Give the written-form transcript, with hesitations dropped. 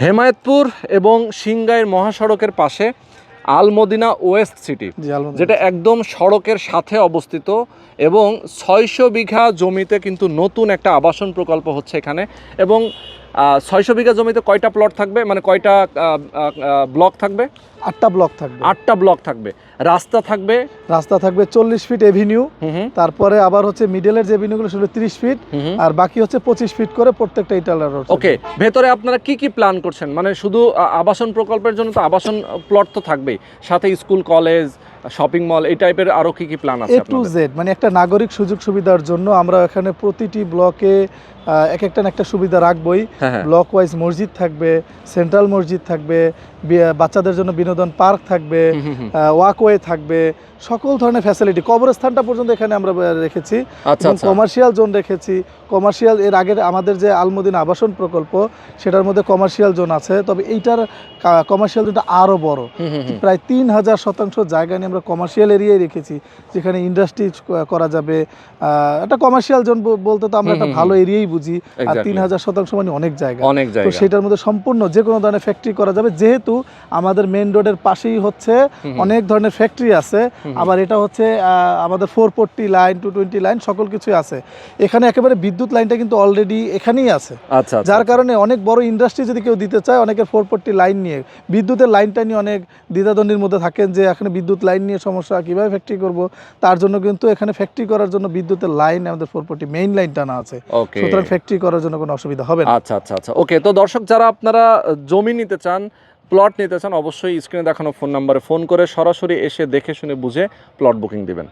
হেমায়েতপুর এবং সিংগাইর মহাসড়কের পাশে আল মদিনা ওয়েস্ট সিটি, যেটা একদম সড়কের সাথে অবস্থিত এবং 600 বিঘা জমিতে কিন্তু নতুন একটা আবাসন প্রকল্প হচ্ছে এখানে। এবং 600 বিঘা জমিতে কয়টা প্লট থাকবে, মানে কয়টা ব্লক থাকবে? 8টা ব্লক থাকবে। 8টা ব্লক থাকবে। রাস্তা থাকবে 40 ফিট এভিনিউ, তারপরে আবার হচ্ছে মিডলের যে এভিনিউগুলো সেগুলো 30 ফিট, আর বাকি হচ্ছে 25 ফিট করে প্রত্যেকটা ইটালার রোড। ওকে, ভেতরে আপনারা কি কি প্ল্যান করছেন? মানে শুধু আবাসন প্রকল্পের জন্য তো আবাসন প্লট তো থাকবেই, সাথে স্কুল, কলেজ, শপিং মল, এই টাইপের আরো কি কি প্ল্যান আছে? A to Z, মানে একটা নাগরিক সুযোগ সুবিধার জন্য আমরা এখানে প্রতিটি ব্লকে এক একটা না একটা সুবিধা রাখবই। ব্লক ওয়াইজ মসজিদ থাকবে, সেন্ট্রাল মসজিদ থাকবে, বাচ্চাদের জন্য বিনোদন পার্ক থাকবে, ওয়াকওয়ে থাকবে, সকল ধরনের ফ্যাসিলিটি, কবরস্থানটা পর্যন্ত এখানে আমরা রেখেছি। কমার্শিয়াল জোন রেখেছি। কমার্শিয়াল এর আগের আমাদের যে আল মদিনা আবাসন প্রকল্প সেটার মধ্যে কমার্শিয়াল জোন আছে, তবে এইটার কমার্শিয়াল জোনটা আরও বড়, প্রায় 3000 শতাংশ জায়গা নিয়ে আমরা কমার্শিয়াল এরিয়ায় রেখেছি, যেখানে ইন্ডাস্ট্রি করা যাবে। একটা কমার্শিয়াল জোন বলতে তো আমরা একটা ভালো এরিয়াই বুঝি, আর 3000 শতাংশ মানে অনেক জায়গা। তো সেটার মধ্যে সম্পূর্ণ যে কোনো ধরনের ফ্যাক্টরি করা যাবে, যেহেতু আমাদের মেইন রোডের পাশেই হচ্ছে অনেক ধরনের ফ্যাক্টরি আছে, আবার এটা হচ্ছে আমাদের 440 লাইন, 220 লাইন, সকল কিছুই আছে এখানে। একেবারে বিদ্যুৎ লাইনটা কিন্তু অলরেডি এখানেই আছে, যার কারণে অনেক বড় ইন্ডাস্ট্রি যদি কেউ দিতে চায়, অনেকের 440 লাইন নিয়ে, বিদ্যুতের লাইনটা নিয়ে অনেক দ্বিধাদ্বন্দ্বের মধ্যে থাকেন যে এখানে বিদ্যুৎ লাইন নিয়ে সমস্যা, কীভাবে ফ্যাক্টরি করব। তার জন্য কিন্তু এখানে ফ্যাক্টরি করার জন্য বিদ্যুতের লাইন আমাদের 440 মেইন লাইন টানা আছে, সুতরাং ফ্যাক্টরি করার জন্য কোনো অসুবিধা হবে না। আচ্ছা আচ্ছা আচ্ছা, ওকে। তো দর্শক, যারা আপনারা জমি নিতে চান, প্লট নিতে চান, অবশ্যই স্ক্রিনে দেখানো ফোন নাম্বারে ফোন করে সরাসরি এসে দেখে শুনে বুঝে প্লট বুকিং দিবেন।